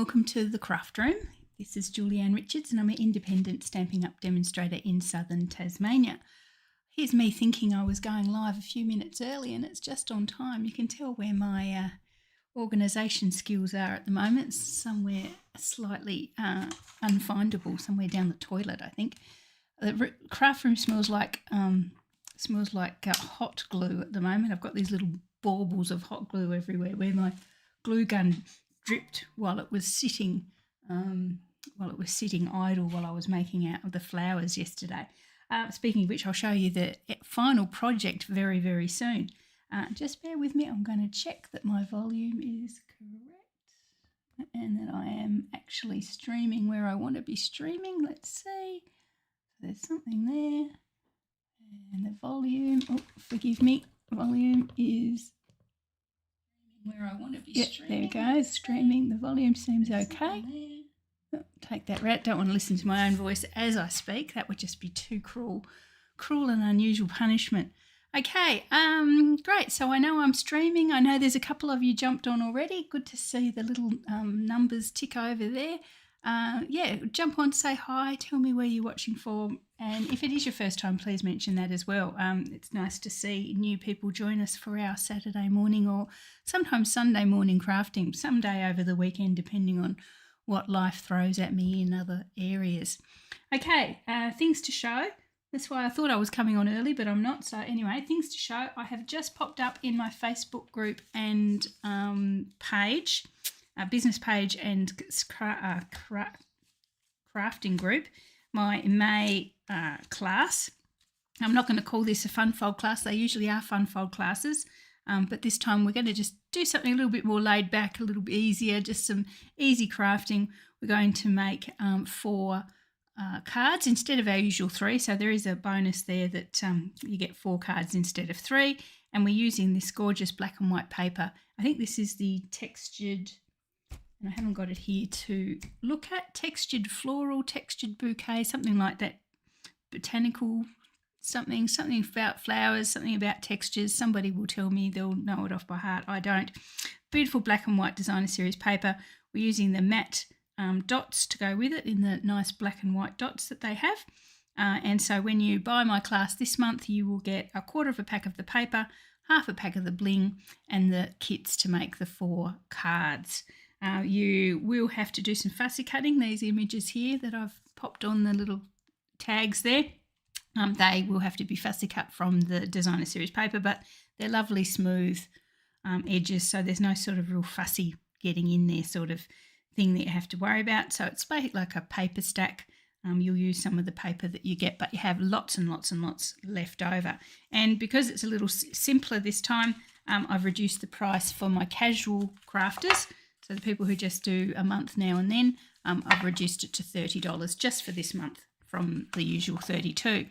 welcome to the Craft Room. This is Julianne Richards and I'm an independent Stampin' Up! Demonstrator in southern Tasmania. Here's me thinking I was going live a few minutes early and it's just on time. You can tell where my organisation skills are at the moment. It's somewhere slightly unfindable, somewhere down the toilet, I think. The Craft Room smells like hot glue at the moment. I've got these little baubles of hot glue everywhere where my glue gun dripped while it was sitting idle while I was making out of the flowers yesterday. Speaking of which, I'll show you the final project very, very soon. Just bear with me. I'm going to check that my volume is correct and that I am actually streaming where I want to be streaming. Let's see. There's something there. And the volume, oh, forgive me, volume is where I want to be streaming. There we go, streaming. The volume seems okay. Oh, take that right. Don't want to listen to my own voice as I speak. That would just be too cruel and unusual punishment. Okay, great. So I know I'm streaming. I know there's a couple of you jumped on already. Good to see the little numbers tick over there. Yeah, jump on, say hi, tell me where you're watching from, and if it is your first time, please mention that as well. It's nice to see new people join us for our Saturday morning or sometimes Sunday morning crafting, someday over the weekend, depending on what life throws at me in other areas. Okay, things to show. That's why I thought I was coming on early, but I'm not. So anyway, things to show. I have just popped up in my Facebook group and page, business page and crafting group, my May class. I'm not going to call this a fun fold class. They usually are fun fold classes, but this time we're going to just do something a little bit more laid back, a little bit easier, just some easy crafting. We're going to make 4 cards instead of our usual 3. So there is a bonus there that you get 4 cards instead of 3. And we're using this gorgeous black and white paper. I think this is the textured, and I haven't got it here to look at, textured floral, textured bouquet, something like that, botanical, something about flowers, something about textures. Somebody will tell me, they'll know it off by heart. I don't. Beautiful black and white designer series paper. We're using the matte dots to go with it in the nice black and white dots that they have. And so when you buy my class this month, you will get a quarter of a pack of the paper, half a pack of the bling, and the kits to make the 4 cards. You will have to do some fussy cutting. These images here that I've popped on the little tags there, they will have to be fussy cut from the designer series paper, but they're lovely smooth edges, so there's no sort of real fussy getting in there sort of thing that you have to worry about. So it's basically like a paper stack. You'll use some of the paper that you get, but you have lots and lots and lots left over. And because it's a little simpler this time, I've reduced the price for my casual crafters. So the people who just do a month now and then, I've reduced it to $30 just for this month from the usual $32.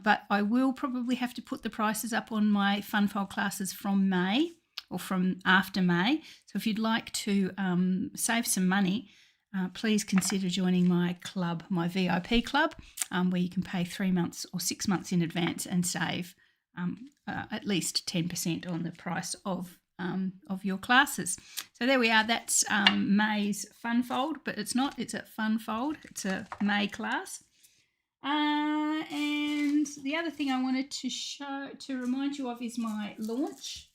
But I will probably have to put the prices up on my Funfold classes from May or from after May. So if you'd like to save some money, please consider joining my club, my VIP club, where you can pay 3 months or 6 months in advance and save at least 10% on the price of your classes. So there we are. That's May's Funfold, but it's not. It's a Funfold. It's a May class. And the other thing I wanted to remind you of is my launch.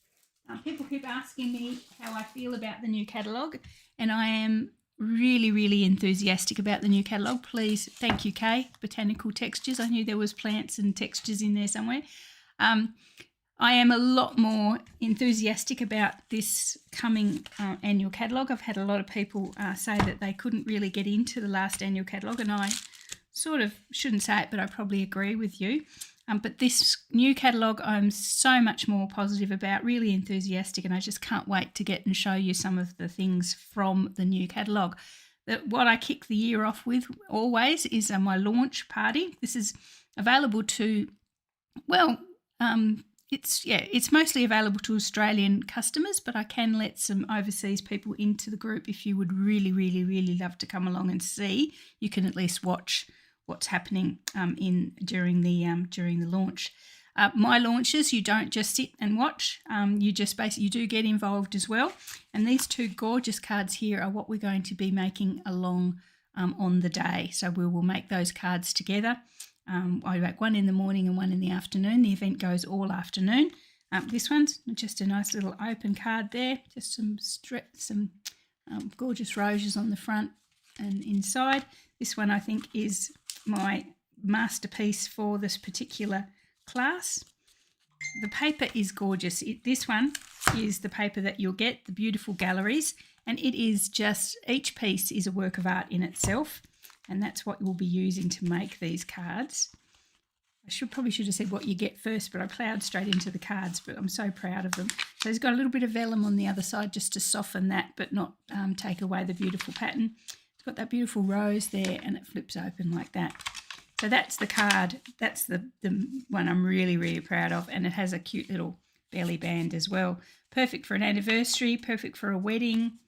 People keep asking me how I feel about the new catalogue, and I am really, really enthusiastic about the new catalogue. Please, thank you, Kay. Botanical Textures. I knew there was plants and textures in there somewhere. I am a lot more enthusiastic about this coming annual catalogue. I've had a lot of people say that they couldn't really get into the last annual catalogue, and I sort of shouldn't say it, but I probably agree with you. But this new catalogue I'm so much more positive about, really enthusiastic, and I just can't wait to get and show you some of the things from the new catalogue. What I kick the year off with always is my launch party. This is available to, well, it's mostly available to Australian customers, but I can let some overseas people into the group if you would really, really, really love to come along and see. You can at least watch what's happening during the launch. My launches, you don't just sit and watch. You just basically, you do get involved as well. And these two gorgeous cards here are what we're going to be making along on the day. So we will make those cards together. I make one in the morning and one in the afternoon. The event goes all afternoon. This one's just a nice little open card there. Just some gorgeous roses on the front and inside. This one I think is my masterpiece for this particular class. The paper is gorgeous. This one is the paper that you'll get, the beautiful galleries, and it is just, each piece is a work of art in itself, and that's what we'll be using to make these cards. I probably should have said what you get first, but I ploughed straight into the cards, but I'm so proud of them. So it's got a little bit of vellum on the other side just to soften that, but not take away the beautiful pattern. It's got that beautiful rose there, and it flips open like that. So that's the card. That's the one I'm really, really proud of, and it has a cute little belly band as well. Perfect for an anniversary, perfect for a wedding,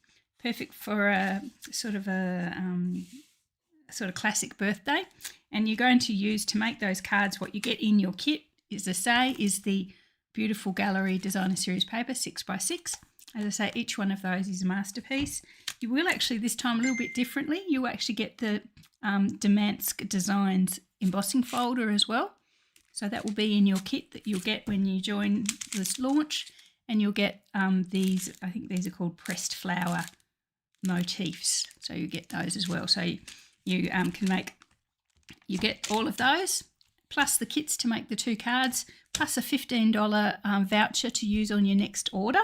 perfect for a sort of classic birthday. And you're going to use, to make those cards, what you get in your kit is the beautiful Gallery Designer Series paper, 6x6. As I say, each one of those is a masterpiece. You will actually, this time a little bit differently, you actually get the Damask Designs embossing folder as well. So that will be in your kit that you'll get when you join this launch, and you'll get these, I think these are called pressed flower motifs. So you get those as well. So you get all of those, plus the kits to make the two cards, plus a $15 voucher to use on your next order,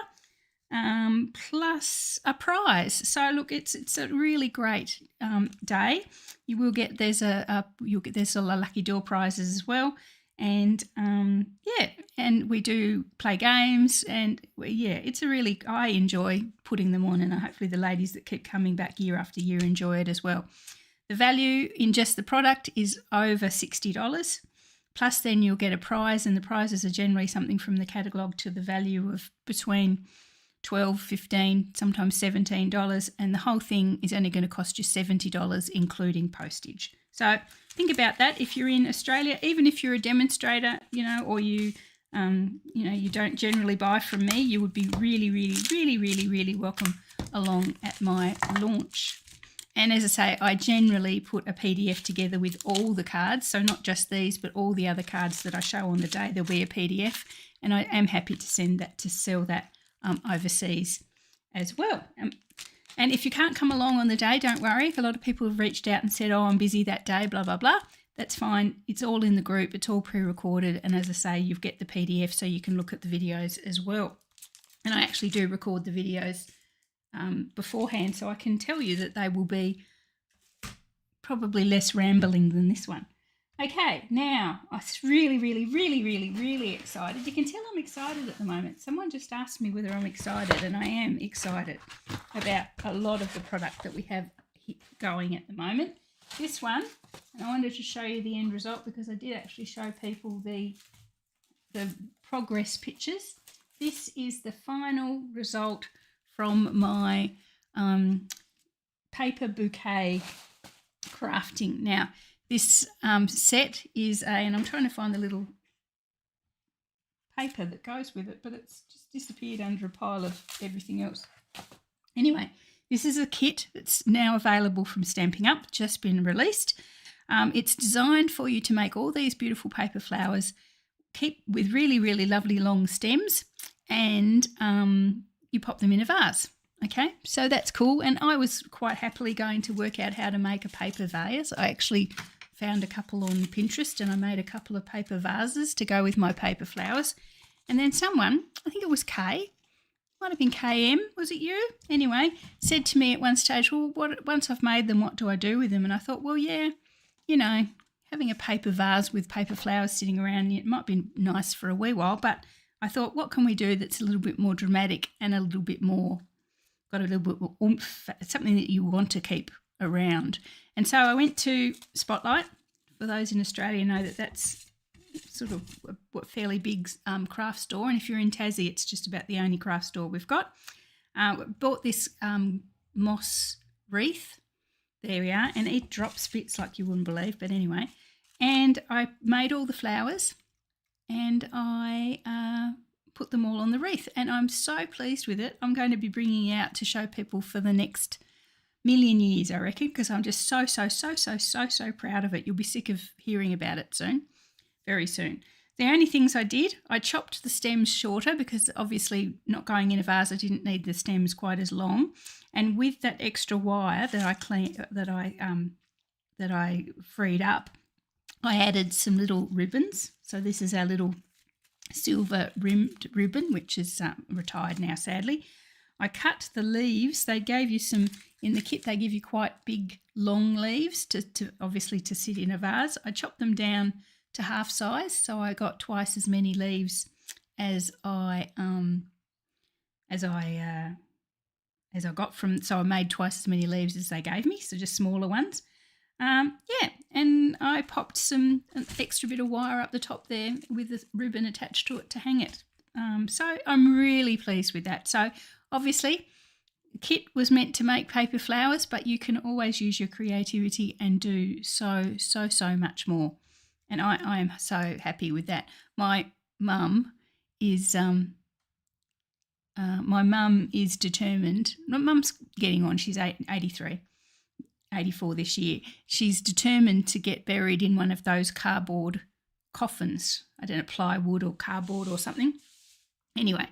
plus a prize. So look, it's a really great day. You will get, there's a lucky door prizes as well, and and we do play games, and it's a really, I enjoy putting them on, and hopefully the ladies that keep coming back year after year enjoy it as well. The value in just the product is over $60, plus then you'll get a prize, and the prizes are generally something from the catalogue to the value of between $12, $15, sometimes $17, and the whole thing is only going to cost you $70, including postage. So think about that. If you're in Australia, even if you're a demonstrator, or you don't generally buy from me, you would be really, really, really, really, really welcome along at my launch. And as I say, I generally put a PDF together with all the cards, so not just these, but all the other cards that I show on the day. There'll be a PDF, and I am happy to send that, to sell that overseas as well. And if you can't come along on the day, don't worry. A lot of people have reached out and said, oh, I'm busy that day, blah, blah, blah. That's fine. It's all in the group. It's all pre-recorded. And as I say, you get the PDF so you can look at the videos as well. And I actually do record the videos beforehand, so I can tell you that they will be probably less rambling than this one. Okay, now I'm really, really, really, really, really excited. You can tell I'm excited at the moment. Someone just asked me whether I'm excited, and I am excited about a lot of the product that we have going at the moment. This one, and I wanted to show you the end result because I did actually show people the progress pictures. This is the final result from my paper bouquet crafting. Now, this set is and I'm trying to find the little paper that goes with it, but it's just disappeared under a pile of everything else. Anyway, this is a kit that's now available from Stampin' Up, just been released. It's designed for you to make all these beautiful paper flowers, keep with really, really lovely long stems, and you pop them in a vase. Okay, so that's cool. And I was quite happily going to work out how to make a paper vase. I actually found a couple on Pinterest, and I made a couple of paper vases to go with my paper flowers. And then someone, I think it was Kay, might have been KM, was it you? Anyway, said to me at one stage, well, once I've made them, what do I do with them? And I thought, well, yeah, having a paper vase with paper flowers sitting around, it might be nice for a wee while, but I thought, what can we do that's a little bit more dramatic and a little bit more, got a little bit more oomph, something that you want to keep around. And so I went to Spotlight. For those in Australia know that that's sort of a fairly big craft store, and if you're in Tassie, it's just about the only craft store we've got. Bought this moss wreath. There we are, and it drops bits like you wouldn't believe, but anyway. And I made all the flowers, and I put them all on the wreath, and I'm so pleased with it. I'm going to be bringing it out to show people for the next million years, I reckon, because I'm just so proud of it. You'll be sick of hearing about it soon, very soon. The only things I did, I chopped the stems shorter because obviously not going in a vase, I didn't need the stems quite as long. And with that extra wire that I freed up, I added some little ribbons. So this is our little silver rimmed ribbon, which is retired now, sadly. I cut the leaves. They gave you some, in the kit, they give you quite big, long leaves to obviously to sit in a vase. I chopped them down to half size, so I got twice as many leaves as I got from. So I made twice as many leaves as they gave me, so just smaller ones. And I popped some extra bit of wire up the top there with a ribbon attached to it to hang it. So I'm really pleased with that. So obviously, the kit was meant to make paper flowers, but you can always use your creativity and do so much more. And I am so happy with that. My mum is determined. My mum's getting on. She's 83. 84 this year. She's determined to get buried in one of those cardboard coffins. I don't know, plywood or cardboard or something. Anyway,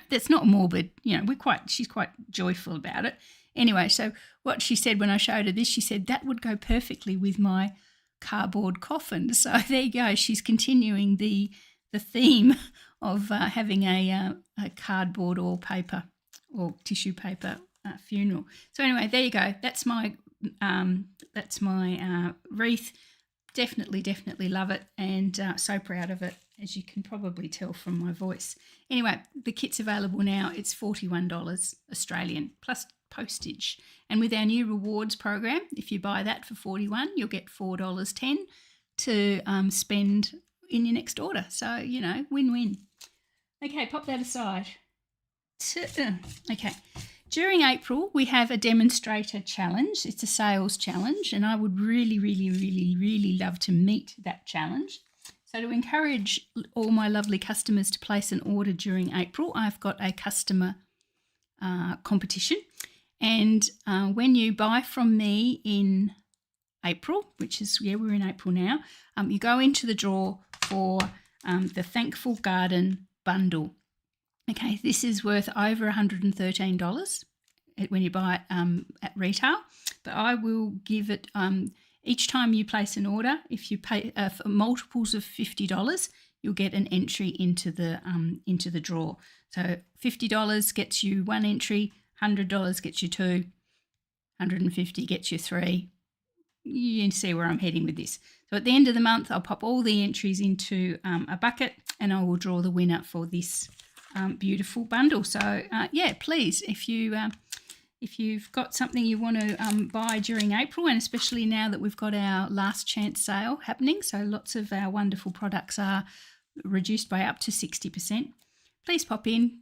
that's not morbid. You know, she's quite joyful about it. Anyway, so what she said when I showed her this, she said that would go perfectly with my cardboard coffin. So there you go. She's continuing the theme of having a cardboard or paper or tissue paper funeral. So anyway, there you go. That's my wreath. Definitely love it, and so proud of it, as you can probably tell from my voice. Anyway, the kit's available now. It's $41 Australian plus postage, and with our new rewards program, if you buy that for $41, you'll get $4.10 to spend in your next order. So, you know, win-win. Okay, pop that aside. Okay. During April, we have a demonstrator challenge. It's a sales challenge, and I would really love to meet that challenge. So to encourage all my lovely customers to place an order during April, I've got a customer competition. And when you buy from me in April, which is, we're in April now, you go into the draw for the Thankful Garden bundle. Okay, this is worth over $113 when you buy it at retail, but I will give it each time you place an order. If you pay for multiples of $50, you'll get an entry into the draw. So $50 gets you one entry, $100 gets you two, $150 gets you three. You can see where I'm heading with this. So at the end of the month, I'll pop all the entries into a bucket, and I will draw the winner for this beautiful bundle. So yeah, please, if you've got something you want to buy during April, and especially now that we've got our last chance sale happening, so lots of our wonderful products are reduced by up to 60%, please pop in,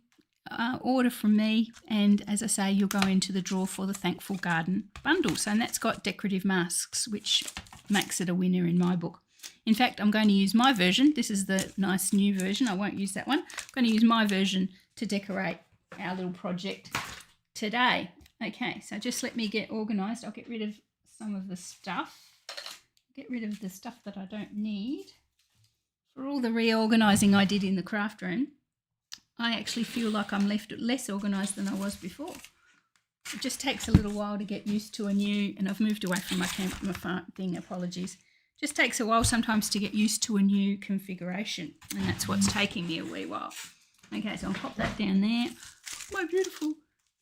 order from me, and as I say, you'll go into the draw for the Thankful Garden bundle. So, and that's got decorative masks, which makes it a winner in my book. In fact, I'm going to use my version. This is the nice new version. I won't use that one. I'm going to use my version to decorate our little project today. Okay, so just let me get organised. I'll get rid of some of the stuff. Get rid of the stuff that I don't need. For all the reorganising I did in the craft room, I actually feel like I'm less organised than I was before. It just takes a little while to get used to a new, and I've moved away from my thing, apologies. Just takes a while sometimes to get used to a new configuration, and that's what's taking me a wee while. Okay, so I'll pop that down there. My beautiful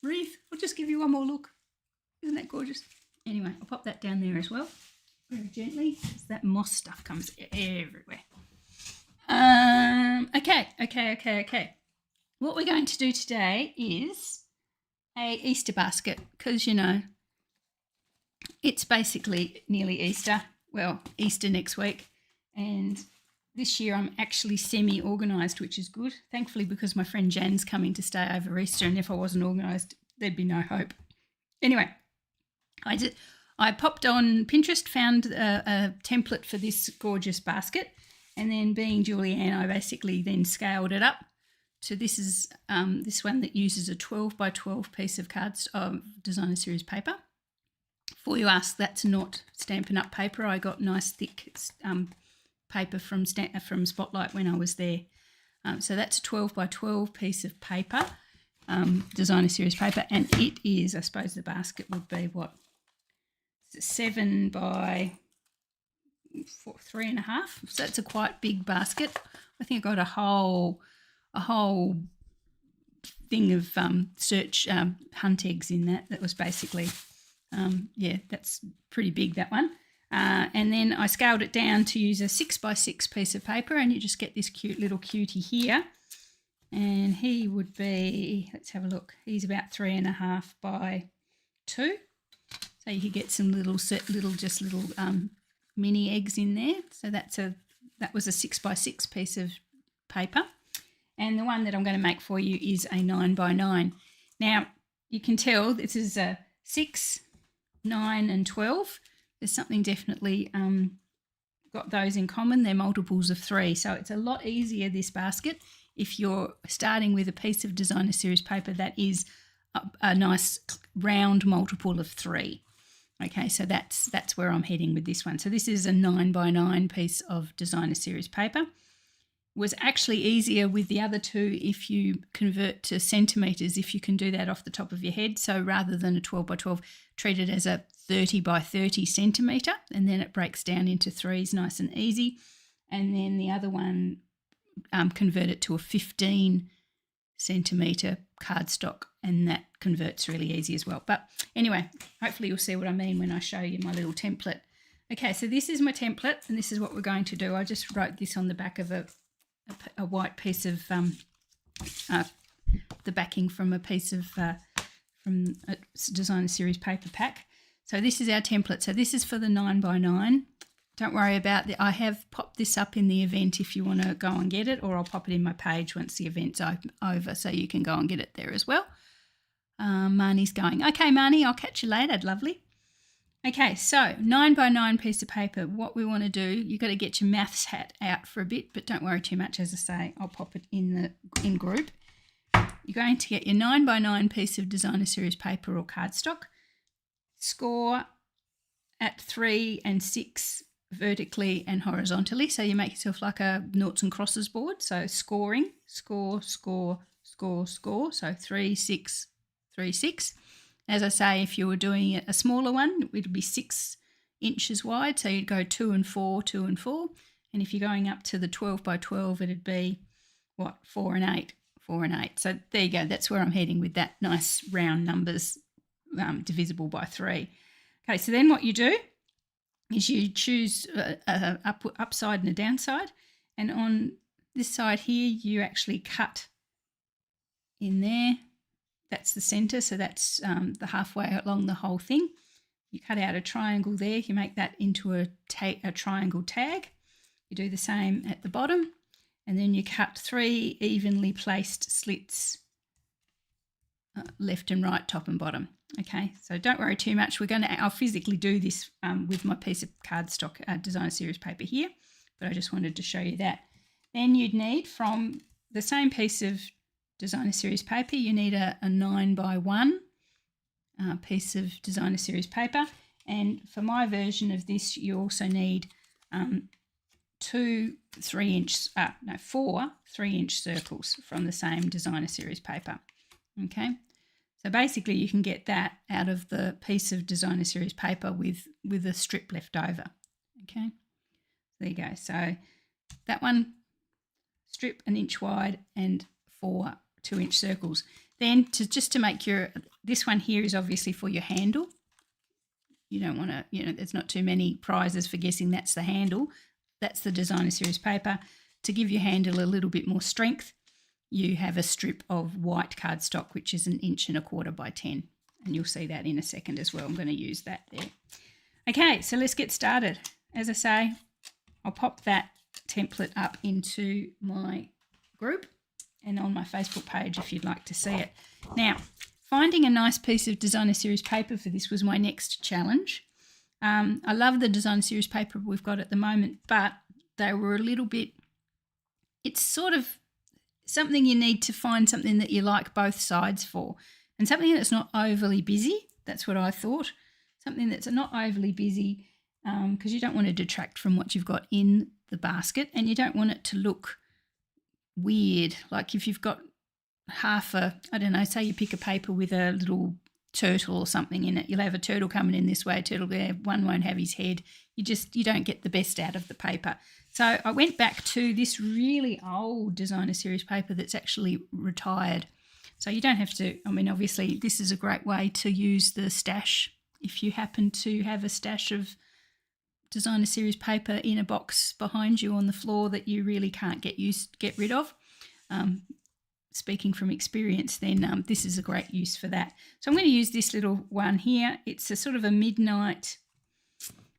wreath. I'll just give you one more look. Isn't that gorgeous? Anyway, I'll pop that down there as well, very gently, because that moss stuff comes everywhere. Okay. What we're going to do today is a Easter basket, because, you know, it's basically nearly Easter. Well, Easter next week, and this year I'm actually semi-organised, which is good. Thankfully, because my friend Jan's coming to stay over Easter, and if I wasn't organised, there'd be no hope. Anyway, I popped on Pinterest, found a template for this gorgeous basket, And then being Julianne, I basically then scaled it up. So this is this one that uses a 12 by 12 piece of Designer Series paper. Before you ask, that's not Stampin' Up! Paper. I got nice thick paper from Spotlight when I was there. So that's a 12 by 12 piece of paper, Designer Series paper, and it is, I suppose the basket would be what, 7 by 3.5. So it's a quite big basket. I think I got a whole thing of search hunt eggs in that. That was basically, yeah, that's pretty big, that one. And then I scaled it down to use a 6 by 6 piece of paper, and you just get this cute little cutie here. And he would be, let's have a look, he's about 3.5 by 2. So you could get some little mini eggs in there. So that was a 6 by 6 piece of paper. And the one that I'm going to make for you is a 9 by 9. Now, you can tell this is a 6, 9 and 12. There's something definitely got those in common. They're multiples of 3. So it's a lot easier, this basket, if you're starting with a piece of Designer Series paper that is a nice round multiple of 3. Okay, so that's where I'm heading with this one. So this is a 9 by 9 piece of Designer Series paper. It was actually easier with the other two if you convert to centimetres, if you can do that off the top of your head. So rather than a 12 by 12, treat it as a 30 by 30 centimetre, and then it breaks down into threes nice and easy. And then the other one, convert it to a 15 centimetre cardstock, and that converts really easy as well. But anyway, hopefully you'll see what I mean when I show you my little template. Okay, so this is my template, and this is what we're going to do. I just wrote this on the back of a white piece of the backing from a piece of from a Designer Series paper pack. So this is our template. So this is for the 9 by 9. Don't worry about I have popped this up in the event if you want to go and get it, or I'll pop it in my page once the event's over, so you can go and get it there as well. Marnie's going, okay, Marnie, I'll catch you later. Lovely. Okay, so 9 by 9 piece of paper. What we want to do, you've got to get your maths hat out for a bit, but don't worry too much. As I say, I'll pop it in group. You're going to get your 9 by 9 piece of Designer Series paper or cardstock. Score at 3 and 6 vertically and horizontally. So you make yourself like a noughts and crosses board. So scoring, score, score, score, score. So 3, 6, 3, 6. As I say, if you were doing a smaller one, it would be 6 inches wide. So you'd go 2 and 4, 2 and 4. And if you're going up to the 12 by 12, it'd be, 4 and 8, 4 and 8. So there you go. That's where I'm heading with that nice round numbers divisible by 3. Okay, so then what you do is you choose a upside and a downside. And on this side here, you actually cut in there. That's the centre, so that's the halfway along the whole thing. You cut out a triangle there. You make that into a triangle tag. You do the same at the bottom, and then you cut 3 evenly placed slits, left and right, top and bottom. Okay, so don't worry too much. I'll physically do this with my piece of cardstock Designer Series paper here, but I just wanted to show you that. Then you'd need, from the same piece of Designer Series paper, you need a 9 by 1 piece of Designer Series paper, and for my version of this, you also need 4 3-inch circles from the same Designer Series paper. Okay, so basically you can get that out of the piece of Designer Series paper with a strip left over. Okay, there you go. So that one, strip 1 inch wide and 4 2-inch circles. Then just to make this one here is obviously for your handle. You don't want to, there's not too many prizes for guessing that's the handle. That's the Designer Series paper. To give your handle a little bit more strength, you have a strip of white cardstock, which is 1 1/4 inch by 10. And you'll see that in a second as well. I'm going to use that there. Okay, so let's get started. As I say, I'll pop that template up into my group and on my Facebook page if you'd like to see it. Now, finding a nice piece of Designer Series paper for this was my next challenge. I love the Designer Series paper we've got at the moment, but they were a little bit, it's sort of something you need to find something that you like both sides for, and something that's not overly busy. That's what I thought. Something that's not overly busy, because you don't want to detract from what you've got in the basket, and you don't want it to look weird. Like if you've got half a, I don't know, say you pick a paper with a little turtle or something in it, you'll have a turtle coming in this way, a turtle there, one won't have his head. You don't get the best out of the paper. So I went back to this really old designer series paper that's actually retired. So you don't have to, I mean, obviously this is a great way to use the stash. If you happen to have a stash of designer series paper in a box behind you on the floor that you really can't get rid of, speaking from experience, then this is a great use for that. So I'm going to use this little one here. It's a sort of a midnight,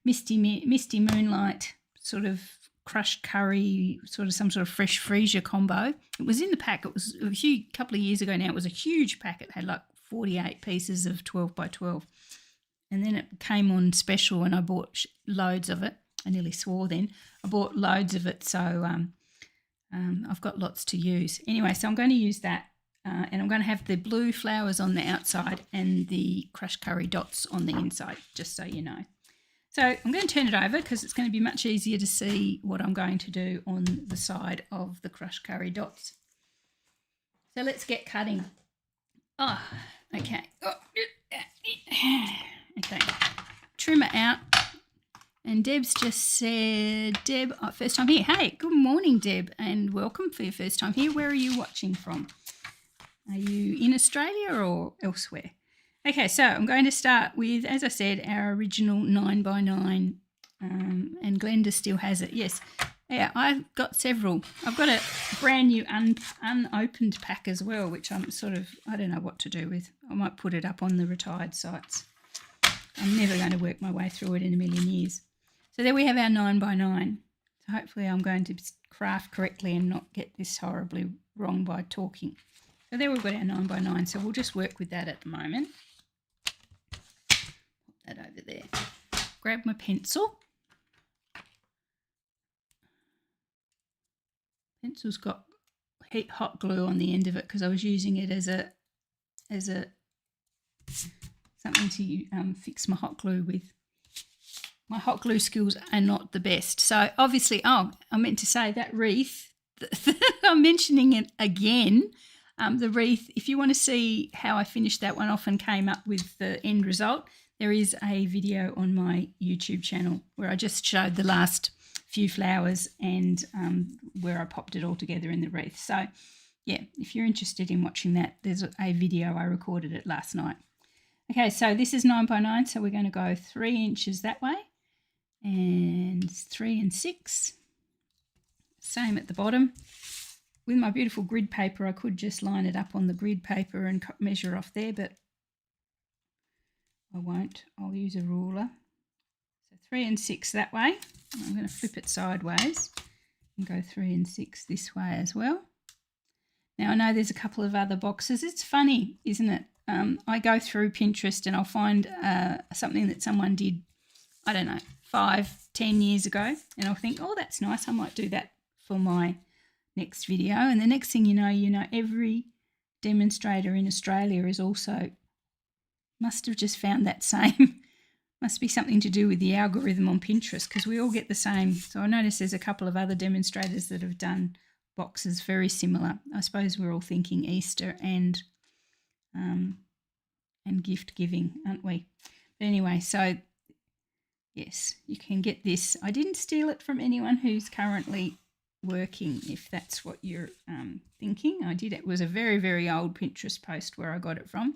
misty moonlight, sort of crushed curry, sort of some sort of fresh freesia combo. It was in the pack. It was a couple of years ago now. It was a huge pack. It had like 48 pieces of 12 by 12. And then it came on special and I bought loads of it. I nearly swore then. I bought loads of it, so I've got lots to use. Anyway, so I'm going to use that, and I'm going to have the blue flowers on the outside and the crushed curry dots on the inside, just so you know. So I'm going to turn it over because it's going to be much easier to see what I'm going to do on the side of the crushed curry dots. So let's get cutting. Oh, okay. Okay, trimmer out. And Deb's just said, Deb, first time here. Hey, good morning, Deb, and welcome for your first time here. Where are you watching from? Are you in Australia or elsewhere? Okay, so I'm going to start with, as I said, our original 9x9, and Glenda still has it. Yes, yeah, I've got several. I've got a brand new unopened pack as well, which I'm sort of, I don't know what to do with. I might put it up on the retired sites. I'm never going to work my way through it in a million years. So there we have our 9x9. So hopefully I'm going to craft correctly and not get this horribly wrong by talking. So there we've got our 9x9. So we'll just work with that at the moment. Put that over there. Grab my pencil. Pencil's got hot glue on the end of it because I was using it as a something to fix my hot glue with. My hot glue skills are not the best. So obviously, I meant to say that wreath, I'm mentioning it again, the wreath, if you want to see how I finished that one off and came up with the end result, there is a video on my YouTube channel where I just showed the last few flowers and where I popped it all together in the wreath. So yeah, if you're interested in watching that, there's a video. I recorded it last night. Okay, so this is 9x9, so we're going to go 3 inches that way and 3 and 6. Same at the bottom. With my beautiful grid paper, I could just line it up on the grid paper and measure off there, but I won't. I'll use a ruler. So 3 and 6 that way. I'm going to flip it sideways and go 3 and 6 this way as well. Now, I know there's a couple of other boxes. It's funny, isn't it? I go through Pinterest and I'll find something that someone did, I don't know, 5-10 years ago, and I'll think, oh, that's nice. I might do that for my next video. And the next thing you know, every demonstrator in Australia is also, must have just found that same, must be something to do with the algorithm on Pinterest because we all get the same. So I notice there's a couple of other demonstrators that have done boxes very similar. I suppose we're all thinking Easter and gift giving, aren't we? But anyway, so yes, you can get this. I didn't steal it from anyone who's currently working, if that's what you're thinking. I did. It was a very, very old Pinterest post where I got it from.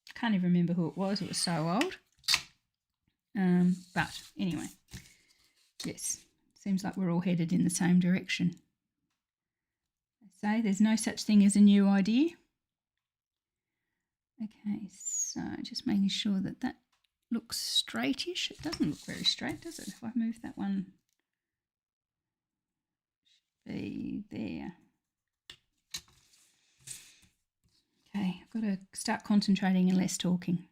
I can't even remember who it was. It was so old. But anyway, yes, seems like we're all headed in the same direction. I say there's no such thing as a new idea. Okay, so just making sure that that looks straightish. It doesn't look very straight, does it? If I move that one, should be there. Okay, I've got to start concentrating and less talking.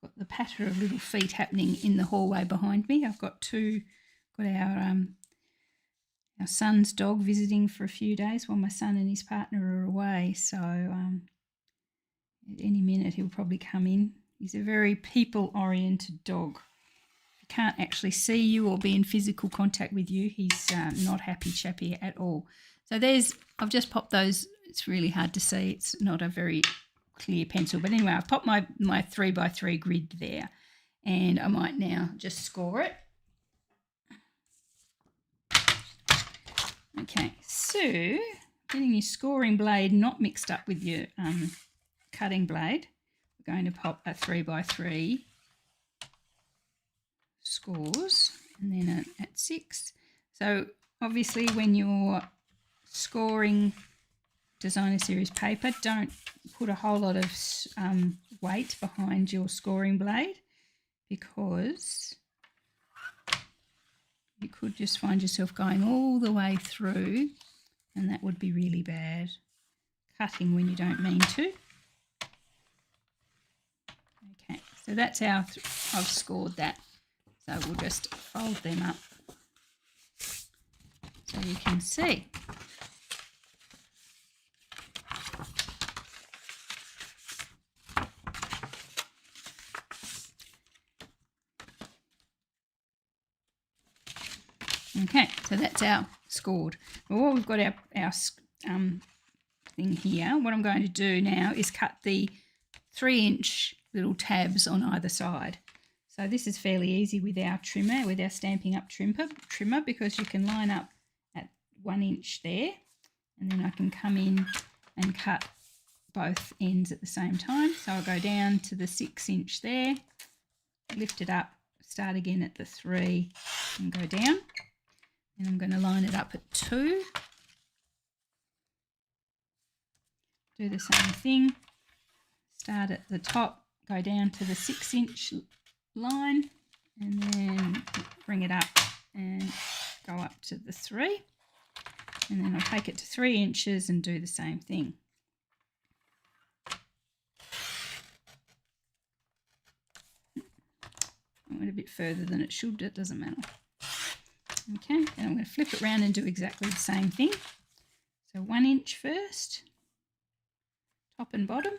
Got the patter of little feet happening in the hallway behind me. I've got our son's dog visiting for a few days while my son and his partner are away. So at any minute he'll probably come in. He's a very people-oriented dog. He can't actually see you or be in physical contact with you. He's not happy chappy at all. So I've just popped those. It's really hard to see. It's not a very clear pencil. But anyway, I've popped my 3x3 grid there. And I might now just score it. Okay, so getting your scoring blade not mixed up with your cutting blade, we're going to pop a 3x3 scores and then at 6. So obviously when you're scoring designer series paper, don't put a whole lot of weight behind your scoring blade, because you could just find yourself going all the way through, and that would be really bad. Cutting when you don't mean to. Okay, so that's how I've scored that. So we'll just fold them up so you can see. Okay, so that's our scored. Well, we've got our thing here. What I'm going to do now is cut the 3-inch little tabs on either side. So this is fairly easy with our trimmer, with our Stampin' Up trimmer, because you can line up at 1 inch there, and then I can come in and cut both ends at the same time. So I'll go down to the 6-inch there, lift it up, start again at the 3 and go down. And I'm going to line it up at 2. Do the same thing. Start at the top, go down to the 6-inch line, and then bring it up and go up to the 3. And then I'll take it to 3 inches and do the same thing. I went a bit further than it should, it doesn't matter. Okay, then I'm going to flip it around and do exactly the same thing. So 1 inch first, top and bottom.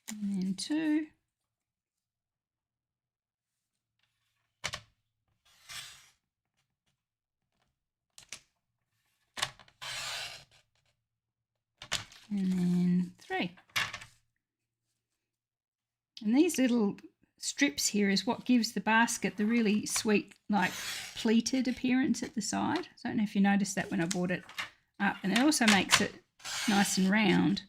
And then 2. And then 3. And these little strips here is what gives the basket the really sweet, like pleated appearance at the side. I don't know if you noticed that when I brought it up. And it also makes it nice and round,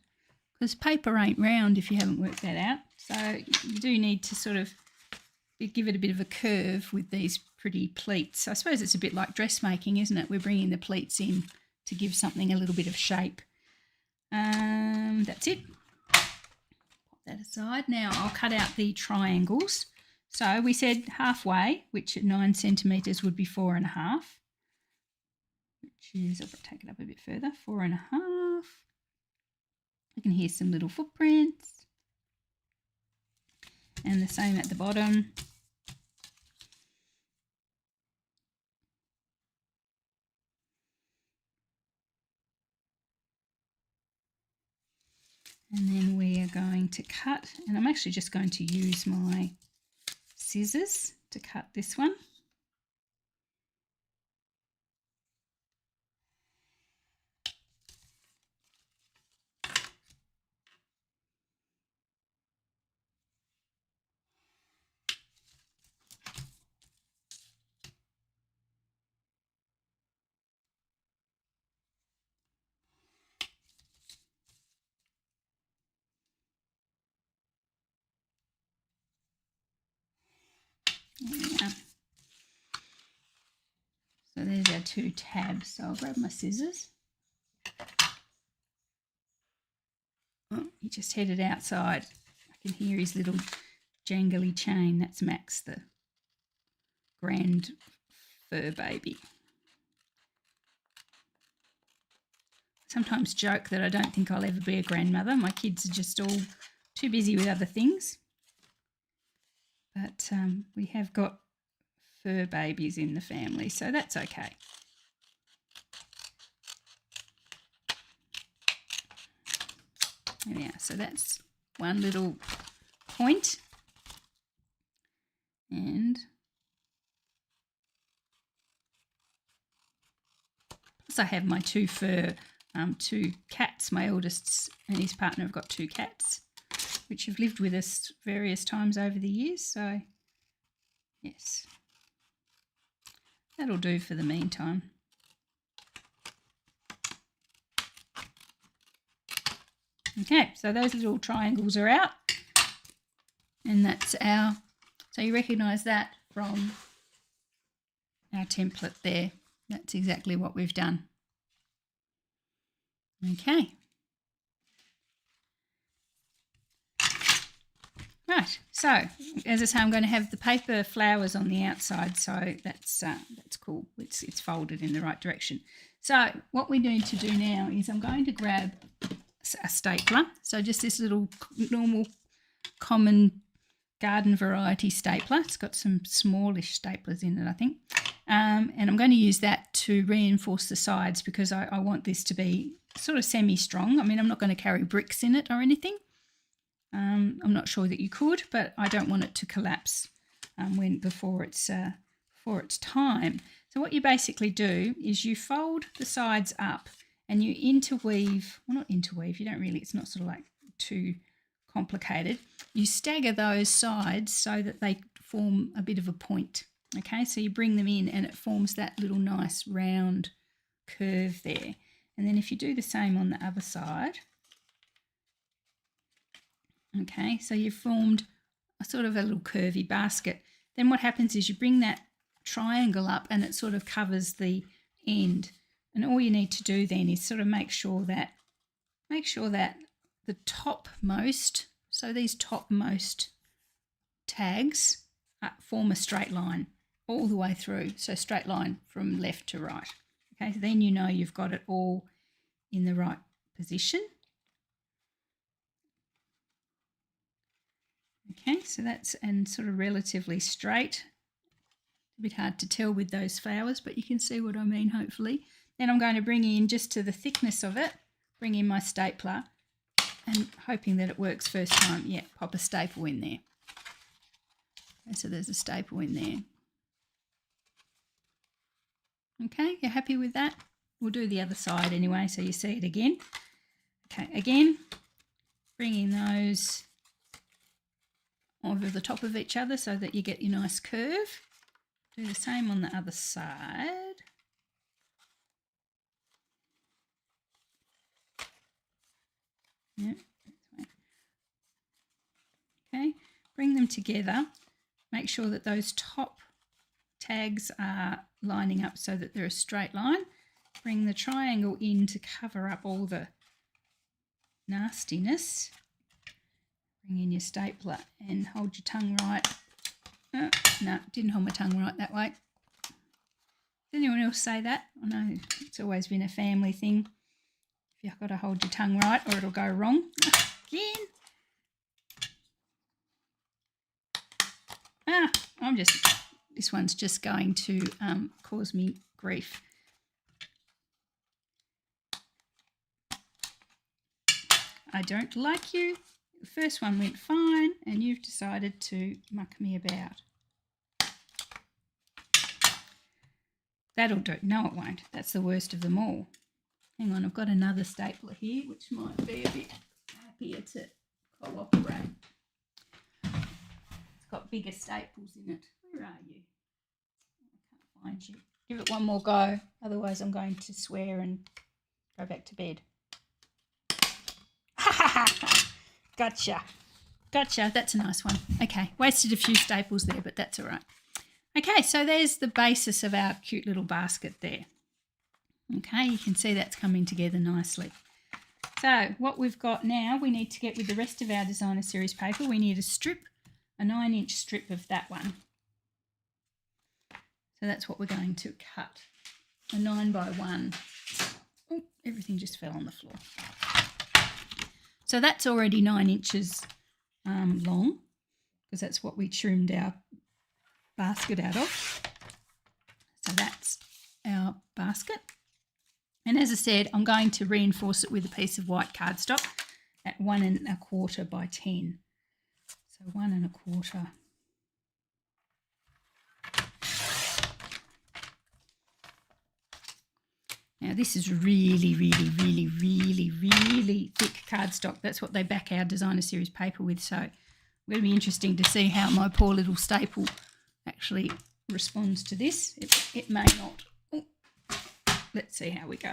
because paper ain't round if you haven't worked that out. So you do need to sort of give it a bit of a curve with these pretty pleats. I suppose it's a bit like dressmaking, isn't it? We're bringing the pleats in to give something a little bit of shape. That's it. That aside. Now I'll cut out the triangles. So we said halfway, which at 9 centimetres would be 4.5, which is, I'll take it up a bit further, 4.5. You can hear some little footprints. And the same at the bottom. And then we are going to cut, and I'm actually just going to use my scissors to cut this one. Yeah. So there's our 2 tabs. So I'll grab my scissors. Oh, he just headed outside. I can hear his little jangly chain. That's Max, the grand fur baby. sometimes joke that I don't think I'll ever be a grandmother. My kids are just all too busy with other things. But we have got fur babies in the family, so that's okay. There we are. So that's one little point. And plus I have my two cats. My eldest and his partner have got two cats, which have lived with us various times over the years. So, yes, that'll do for the meantime. Okay, so those little triangles are out, and that's our, so you recognise that from our template there. That's exactly what we've done. Okay. Right, so as I say, I'm going to have the paper flowers on the outside, so that's cool. It's folded in the right direction. So what we need to do now is I'm going to grab a stapler, so just this little normal common garden variety stapler. It's got some smallish staplers in it, I think, and I'm going to use that to reinforce the sides because I want this to be sort of semi-strong. I mean, I'm not going to carry bricks in it or anything. I'm not sure that you could, but I don't want it to collapse before it's time. So what you basically do is you fold the sides up and you interweave, well, not interweave, you don't really, it's not sort of like too complicated. You stagger those sides so that they form a bit of a point. Okay, so you bring them in and it forms that little nice round curve there. And then if you do the same on the other side, okay, so you've formed a sort of a little curvy basket. Then what happens is you bring that triangle up and it sort of covers the end. And all you need to do then is sort of make sure that the topmost, so these topmost tags form a straight line all the way through. So straight line from left to right. Okay, so then you know you've got it all in the right position. Okay, so that's and sort of relatively straight. A bit hard to tell with those flowers, but you can see what I mean, hopefully. Then I'm going to bring in, just to the thickness of it, bring in my stapler and hoping that it works first time. Yeah, pop a staple in there. Okay, so there's a staple in there. Okay, you're happy with that? We'll do the other side anyway, so you see it again. Okay, again, bring in those over the top of each other so that you get your nice curve. Do the same on the other side. Yep. Okay, bring them together. Make sure that those top tags are lining up so that they're a straight line. Bring the triangle in to cover up all the nastiness. Bring in your stapler and hold your tongue right. Oh, no, didn't hold my tongue right that way. Did anyone else say that? I know it's always been a family thing. You've got to hold your tongue right or it'll go wrong. Again. This one's just going to cause me grief. I don't like you. The first one went fine and you've decided to muck me about. That'll do. No, it won't. That's the worst of them all. Hang on, I've got another stapler here, which might be a bit happier to cooperate. It's got bigger staples in it. Where are you? I can't find you. Give it one more go, otherwise I'm going to swear and go back to bed. Gotcha. Gotcha. That's a nice one. Okay, wasted a few staples there, but that's all right. Okay, so there's the basis of our cute little basket there. Okay, you can see that's coming together nicely. So what we've got now, we need to get with the rest of our designer series paper, we need a strip, a 9-inch strip of that one. So that's what we're going to cut, a 9 by 1. Oh, everything just fell on the floor. So that's already 9 inches long, because that's what we trimmed our basket out of. So that's our basket. And as I said, I'm going to reinforce it with a piece of white cardstock at 1 1/4 by 10. So 1 1/4. Now this is really, really, really, really, really thick cardstock. That's what they back our designer series paper with. So it's going to be interesting to see how my poor little staple actually responds to this. It may not. Oh, let's see how we go.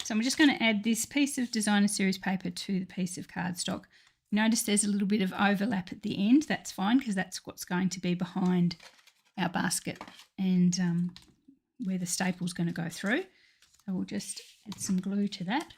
So I'm just going to add this piece of designer series paper to the piece of cardstock. Notice there's a little bit of overlap at the end. That's fine, because that's what's going to be behind our basket and where the staple's going to go through. So we'll just add some glue to that.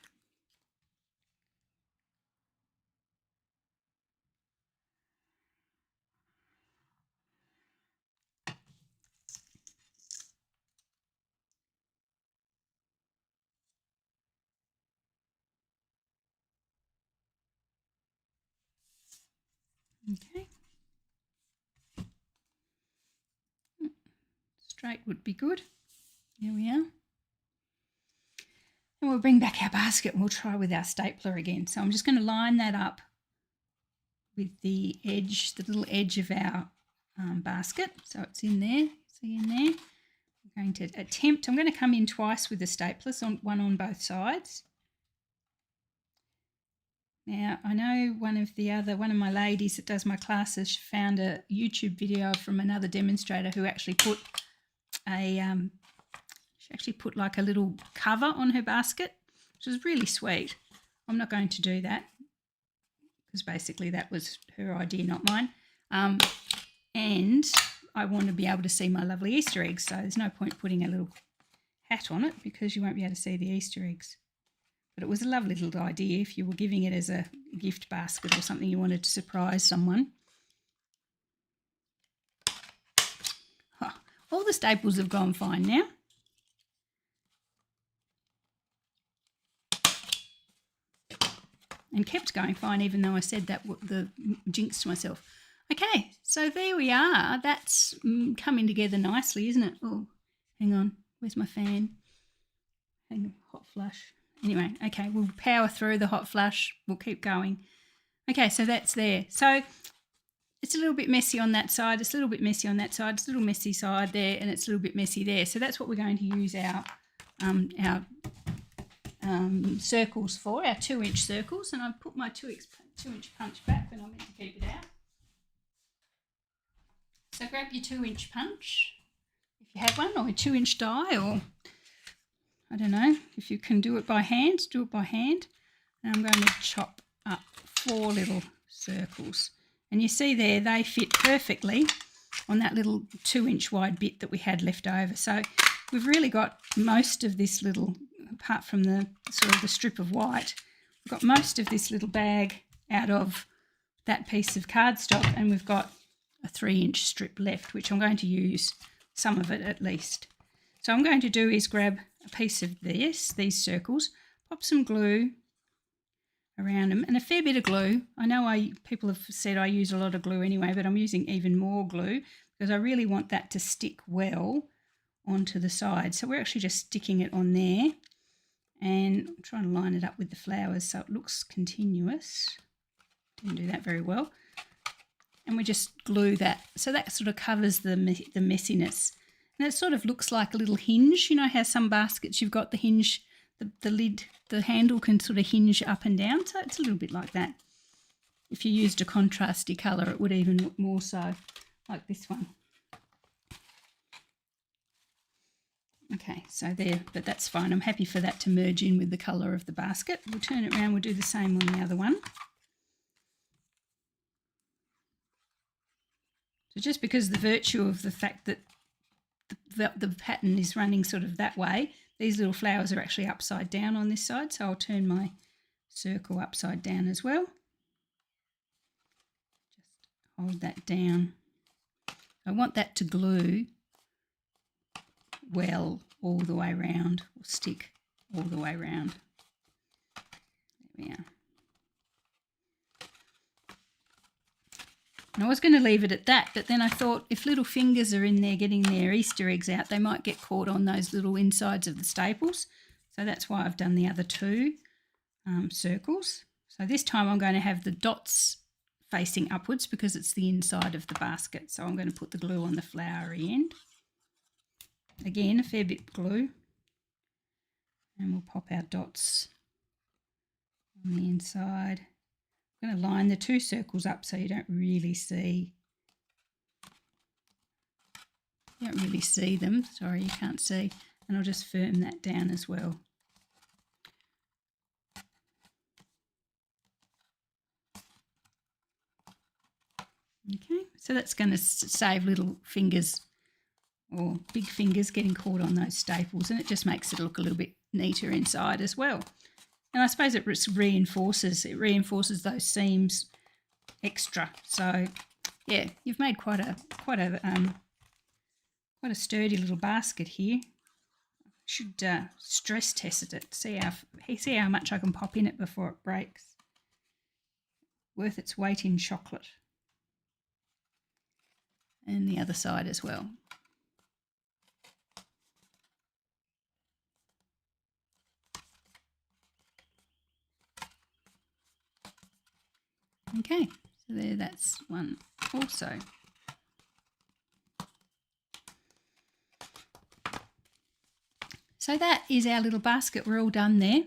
Okay. Straight would be good. There we are. And we'll bring back our basket and we'll try with our stapler again. So I'm just going to line that up with the edge, the little edge of our basket. So it's in there, see in there. I'm going to attempt, I'm going to come in twice with the stapler, so one on both sides. Now, I know one of my ladies that does my classes found a YouTube video from another demonstrator who actually put like a little cover on her basket, which was really sweet. I'm not going to do that because basically that was her idea, not mine. And I want to be able to see my lovely Easter eggs, so there's no point putting a little hat on it because you won't be able to see the Easter eggs. But it was a lovely little idea if you were giving it as a gift basket or something you wanted to surprise someone. Oh, all the staples have gone fine now. And kept going fine even though I said that the jinx to myself. Okay, so there we are. That's coming together nicely, isn't it? Oh, hang on. Where's my fan? Hang on, hot flush. Anyway, okay, we'll power through the hot flush. We'll keep going. Okay, so that's there. So it's a little bit messy on that side. It's a little bit messy on that side. It's a little messy side there, and it's a little bit messy there. So that's what we're going to use our circles for, our 2-inch circles. And I've put my 2-inch punch back when I meant to keep it out. So grab your 2-inch punch if you have one, or a 2-inch die, or I don't know, if you can do it by hand, do it by hand. And I'm going to chop up 4 little circles. And you see there, they fit perfectly on that little 2-inch wide bit that we had left over. So we've really got most of this little, apart from the sort of the strip of white, we've got most of this little bag out of that piece of cardstock, and we've got a 3-inch strip left, which I'm going to use some of it at least. So I'm going to do is grab a piece of these circles, pop some glue around them, and a fair bit of glue. I know people have said I use a lot of glue anyway, but I'm using even more glue because I really want that to stick well onto the side. So we're actually just sticking it on there, and I'm trying to line it up with the flowers so it looks continuous. Didn't do that very well. And we just glue that. So that sort of covers the messiness. And it sort of looks like a little hinge. You know how some baskets you've got the hinge, the lid, the handle can sort of hinge up and down. So it's a little bit like that. If you used a contrasty colour, it would even look more so like this one. Okay, so there, but that's fine. I'm happy for that to merge in with the colour of the basket. We'll turn it around. We'll do the same on the other one. So just because the virtue of the fact that the pattern is running sort of that way, these little flowers are actually upside down on this side. So I'll turn my circle upside down as well. Just hold that down. I want that to glue well all the way around, or stick all the way around. Yeah. And I was going to leave it at that, but then I thought if little fingers are in there getting their Easter eggs out, they might get caught on those little insides of the staples. So that's why I've done the other two circles. So this time I'm going to have the dots facing upwards because it's the inside of the basket. So I'm going to put the glue on the flowery end. Again, a fair bit of glue. And we'll pop our dots on the inside. I'm going to line the two circles up so you don't really see them. Sorry, you can't see. And I'll just firm that down as well. Okay, so that's going to save little fingers or big fingers getting caught on those staples, and it just makes it look a little bit neater inside as well. And I suppose it reinforces those seams extra. So yeah, you've made quite a sturdy little basket here. Should stress test it, see how much I can pop in it before it breaks. Worth its weight in chocolate. And the other side as well. Okay, so there, that's one also. So that is our little basket. We're all done there.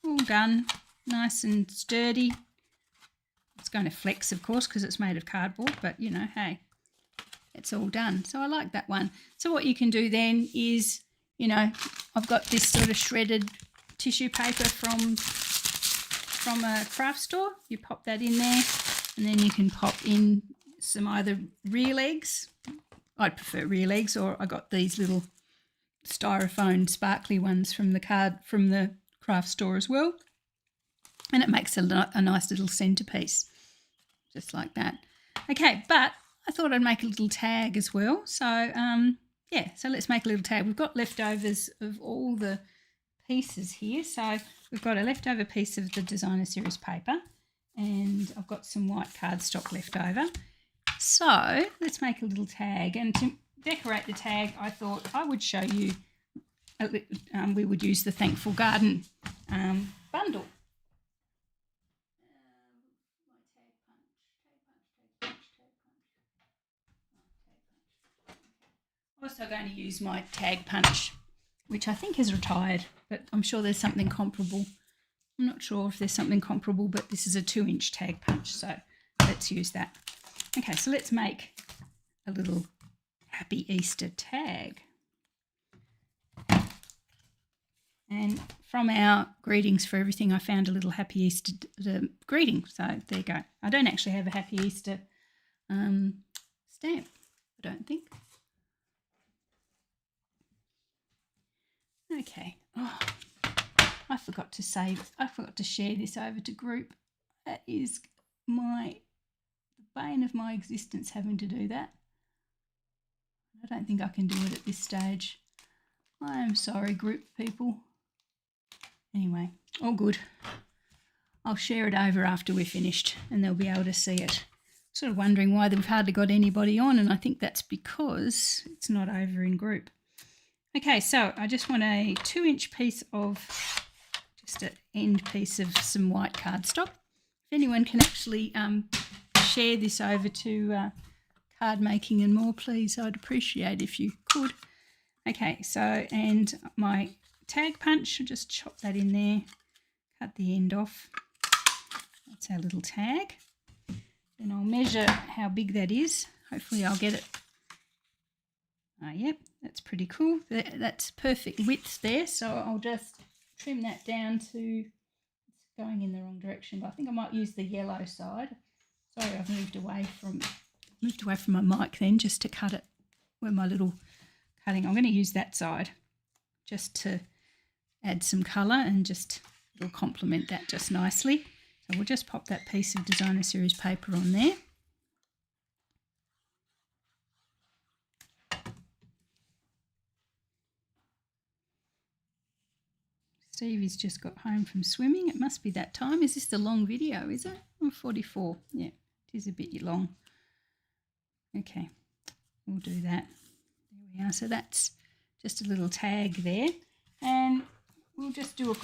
All done, nice and sturdy. It's going to flex, of course, because it's made of cardboard, but you know, hey, it's all done. So I like that one. So what you can do then is, you know, I've got this sort of shredded tissue paper from a craft store. You pop that in there, and then you can pop in some either real eggs. I'd prefer real eggs, or I got these little styrofoam sparkly ones from the craft store as well. And it makes a nice little centerpiece, just like that. Okay, but I thought I'd make a little tag as well. So, yeah, so let's make a little tag. We've got leftovers of all the pieces here. So we've got a leftover piece of the Designer Series paper, and I've got some white cardstock left over. So let's make a little tag. And to decorate the tag, I thought I would show you, we would use the Thankful Garden bundle. Also going to use my tag punch, which I think is retired, but I'm sure there's something comparable. I'm not sure if there's something comparable, but this is a 2-inch tag punch, so let's use that. Okay, so let's make a little Happy Easter tag. And from our greetings for everything, I found a little Happy Easter greeting. So there you go. I don't actually have a Happy Easter stamp, I don't think. Okay. Oh, I forgot to share this over to group. That is the bane of my existence, having to do that. I don't think I can do it at this stage. I am sorry, group people. Anyway, all good. I'll share it over after we're finished and they'll be able to see it. Sort of wondering why we've hardly got anybody on, and I think that's because it's not over in group. Okay, so I just want a 2-inch piece of, just an end piece of some white cardstock. If anyone can actually share this over to card making and more, please, I'd appreciate if you could. Okay, so, and my tag punch, I'll just chop that in there, cut the end off. That's our little tag. Then I'll measure how big that is. Hopefully I'll get it. Yep, that's pretty cool. That's perfect width there, so I'll just trim that down to, it's going in the wrong direction, but I think I might use the yellow side. Sorry, I've moved away from my mic then, just to cut it where my little cutting. I'm going to use that side just to add some colour, and just it'll complement that just nicely. So we'll just pop that piece of Designer Series paper on there. Stevie's just got home from swimming. It must be that time. Is this the long video, is it? Oh, 44. Yeah, it is a bit long. Okay, we'll do that. There we are. So that's just a little tag there. And we'll just do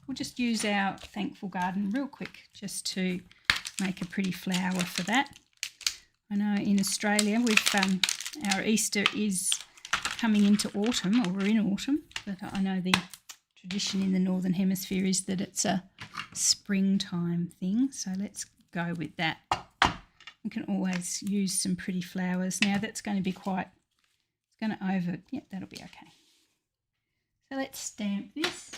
we'll just use our Thankful Garden real quick just to make a pretty flower for that. I know in Australia our Easter is coming into autumn, or we're in autumn, but I know the tradition in the Northern Hemisphere is that it's a springtime thing, so let's go with that. We can always use some pretty flowers. Now that's going to be yep, that'll be okay. So let's stamp this.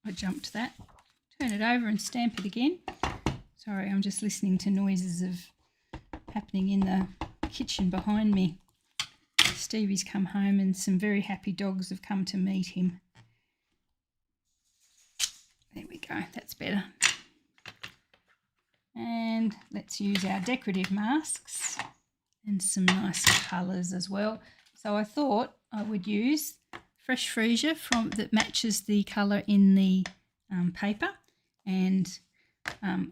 I jumped that. Turn it over and stamp it again. Sorry, I'm just listening to noises happening in the kitchen behind me. Stevie's come home and some very happy dogs have come to meet him. There we go, that's better. And let's use our decorative masks and some nice colours as well. So I thought I would use Fresh Freesia that matches the colour in the paper, and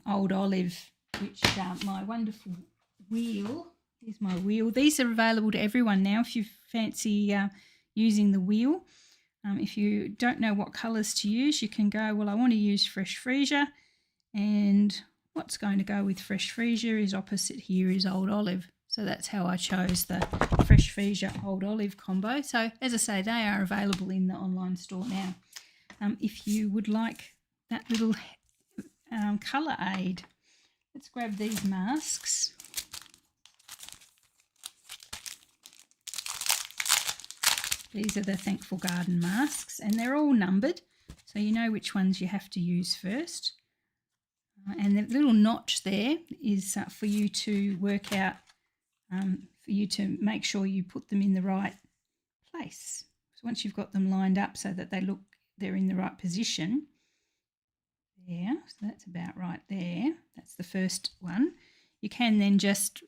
Old Olive, which my wonderful wheel. Here's my wheel. These are available to everyone now if you fancy using the wheel. If you don't know what colours to use, you can go, well, I want to use Fresh Freesia, and what's going to go with Fresh Freesia is opposite here is Old Olive. So that's how I chose the Fresh Freesia Old Olive combo. So as I say, they are available in the online store now. If you would like that little colour aid, let's grab these masks. These are the Thankful Garden masks, and they're all numbered, so you know which ones you have to use first. And the little notch there is for you to work out, for you to make sure you put them in the right place. So once you've got them lined up so that they're in the right position, there, so that's about right there. That's the first one. You can then just,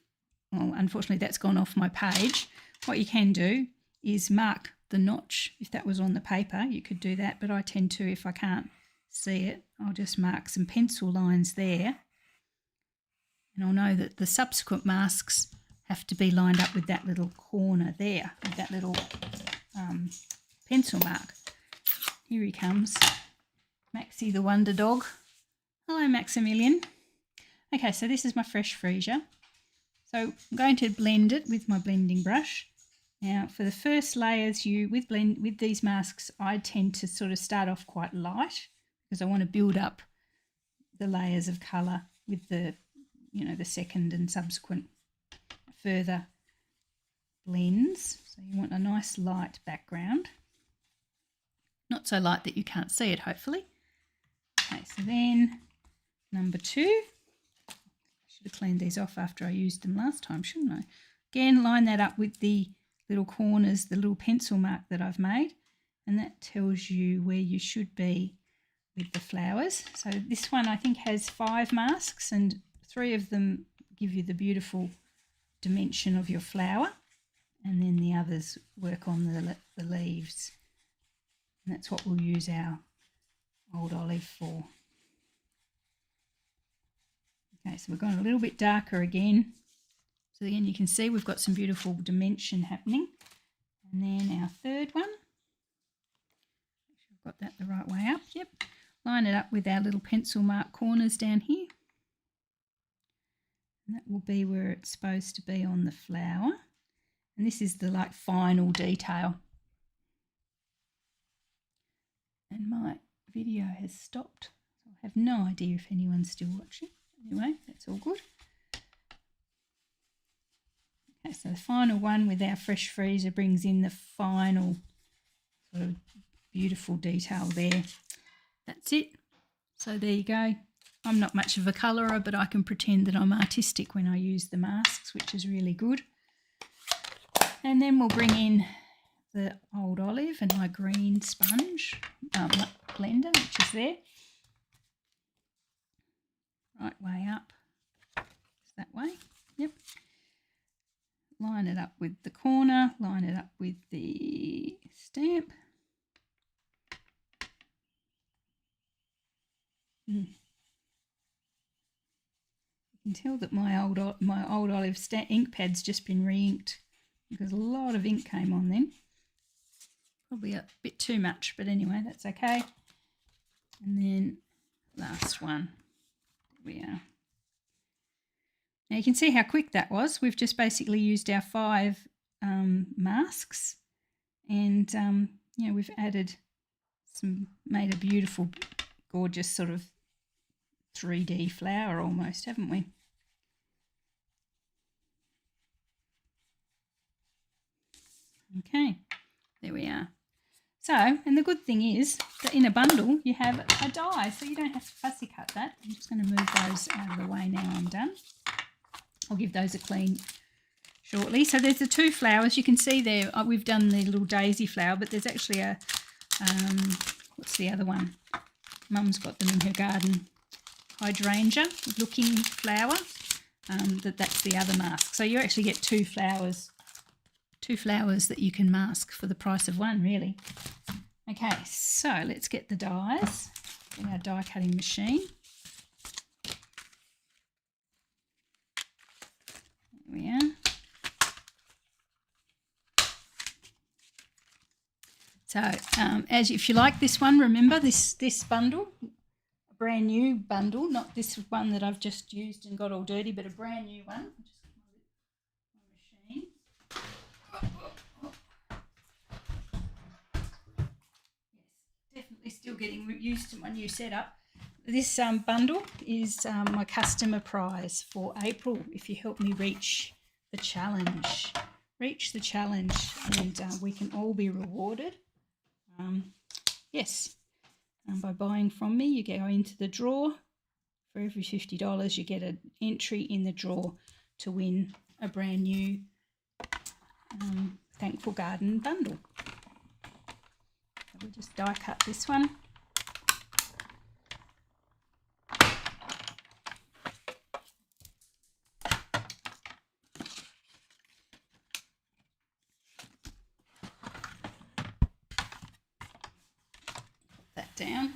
well, unfortunately that's gone off my page. What you can do is mark the notch. If that was on the paper, you could do that, but I tend to, if I can't see it, I'll just mark some pencil lines there, and I'll know that the subsequent masks have to be lined up with that little corner there, with that little pencil mark. Here he comes, Maxie the Wonder Dog. Hello, Maximilian. Okay, so this is my Fresh Freesia. So I'm going to blend it with my blending brush. Now, for the first layers, with these masks, I tend to sort of start off quite light because I want to build up the layers of colour with the second and subsequent further blends. So you want a nice light background, not so light that you can't see it, hopefully. Okay, so then number 2. I should have cleaned these off after I used them last time, shouldn't I? Again, line that up with the little corners, the little pencil mark that I've made, and that tells you where you should be with the flowers. So this one I think has 5 masks, and 3 of them give you the beautiful dimension of your flower, and then the others work on the leaves, and that's what we'll use our Old Olive for. Okay, so we're going a little bit darker again. So again, you can see we've got some beautiful dimension happening. And then our third one, make sure I've got that the right way up. Yep, line it up with our little pencil mark corners down here. And that will be where it's supposed to be on the flower. And this is the final detail. And my video has stopped. So I have no idea if anyone's still watching. Anyway, that's all good. Okay, so the final one with our Fresh Freesia brings in the final sort of beautiful detail there. That's it. So there you go. I'm not much of a colourer, but I can pretend that I'm artistic when I use the masks, which is really good. And then we'll bring in the old olive and my green sponge blender, which is there. Right way up. That way. Yep. Line it up with the corner, line it up with the stamp. You can tell that my old olive ink pad's just been re-inked because a lot of ink came on then. Probably a bit too much, but anyway, that's okay. And then last one. There we are. Now you can see how quick that was. We've just basically used our 5 masks, and you know, we've made a beautiful, gorgeous sort of 3D flower almost, haven't we? Okay, there we are. So, and the good thing is that in a bundle you have a die, so you don't have to fussy cut that. I'm just going to move those out of the way now I'm done. I'll give those a clean shortly. So there's the 2 flowers. You can see there we've done the little daisy flower, but there's actually a, what's the other one? Mum's got them in her garden. Hydrangea looking flower. That's the other mask. So you actually get 2 flowers. 2 flowers that you can mask for the price of 1, really. Okay, so let's get the dies in our die cutting machine. There we are. So if you like this one, remember this bundle, a brand new bundle, not this one that I've just used and got all dirty, but a brand new one. Just get my machine. Yes, definitely still getting used to my new setup. This bundle is my customer prize for April. If you help me reach the challenge, and we can all be rewarded. Yes, by buying from me, you go into the draw. For every $50, you get an entry in the draw to win a brand new Thankful Garden bundle. So we'll just die cut this one. Down.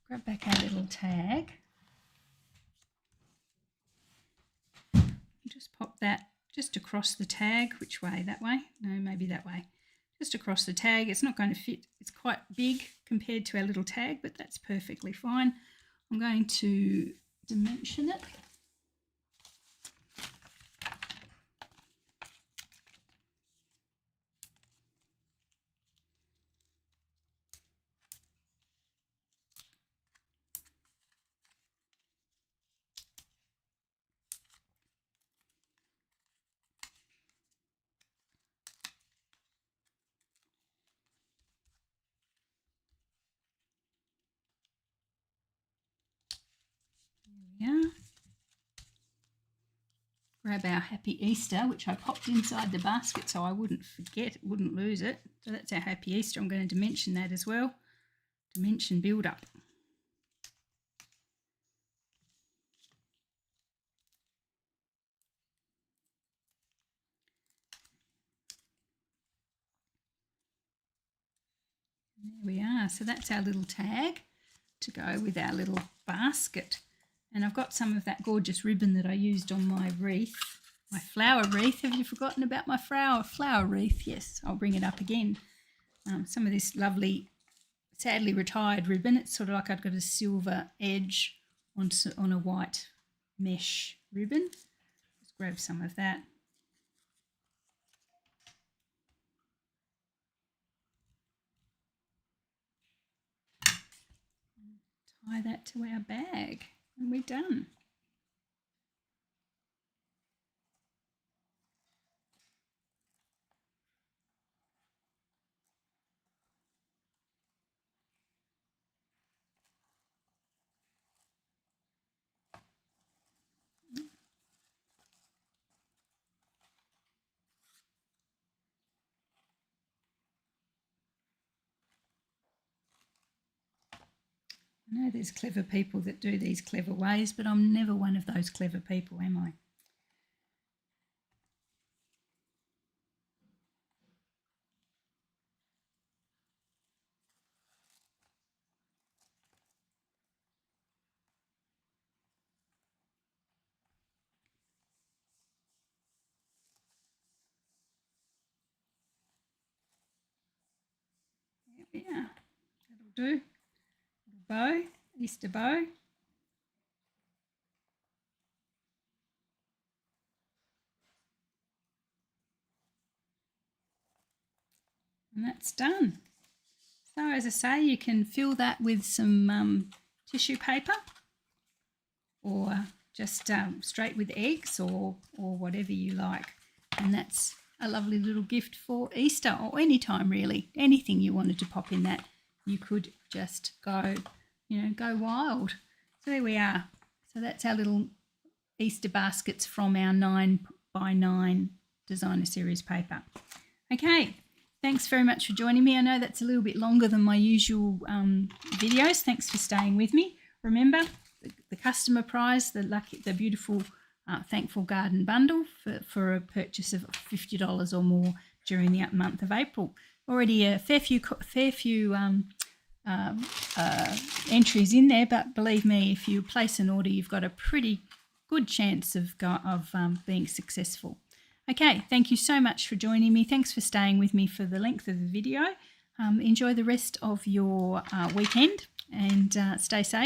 Grab back our little tag. Just pop that just across the tag. Which way? That way? No, maybe that way. Just across the tag. It's not going to fit. It's quite big compared to our little tag, but that's perfectly fine. I'm going to dimension it. Yeah. Grab our Happy Easter, which I popped inside the basket so I wouldn't forget, wouldn't lose it. So that's our Happy Easter. I'm going to dimension that as well. Dimension build up. There we are. So that's our little tag to go with our little basket. And I've got some of that gorgeous ribbon that I used on my wreath, my flower wreath. Have you forgotten about my flower wreath? Yes, I'll bring it up again. Some of this lovely, sadly retired ribbon. It's sort of like I've got a silver edge on a white mesh ribbon. Just grab some of that. Tie that to our bag and we're done. I know there's clever people that do these clever ways, but I'm never one of those clever people, am I? Yeah, that'll do. Little bow, Easter bow. And that's done. So as I say, you can fill that with some tissue paper, or just straight with eggs, or whatever you like. And that's a lovely little gift for Easter, or any time really. Anything you wanted to pop in that, you could just go, go wild. So there we are. So that's our little Easter baskets from our 9x9 designer series paper. Okay, thanks very much for joining me. I know that's a little bit longer than my usual videos. Thanks for staying with me. Remember, the customer prize, the beautiful Thankful Garden bundle for a purchase of $50 or more during the month of April. Already a fair few entries in there, but believe me, if you place an order, you've got a pretty good chance of being successful. Okay, thank you so much for joining me. Thanks for staying with me for the length of the video. Enjoy the rest of your weekend and stay safe.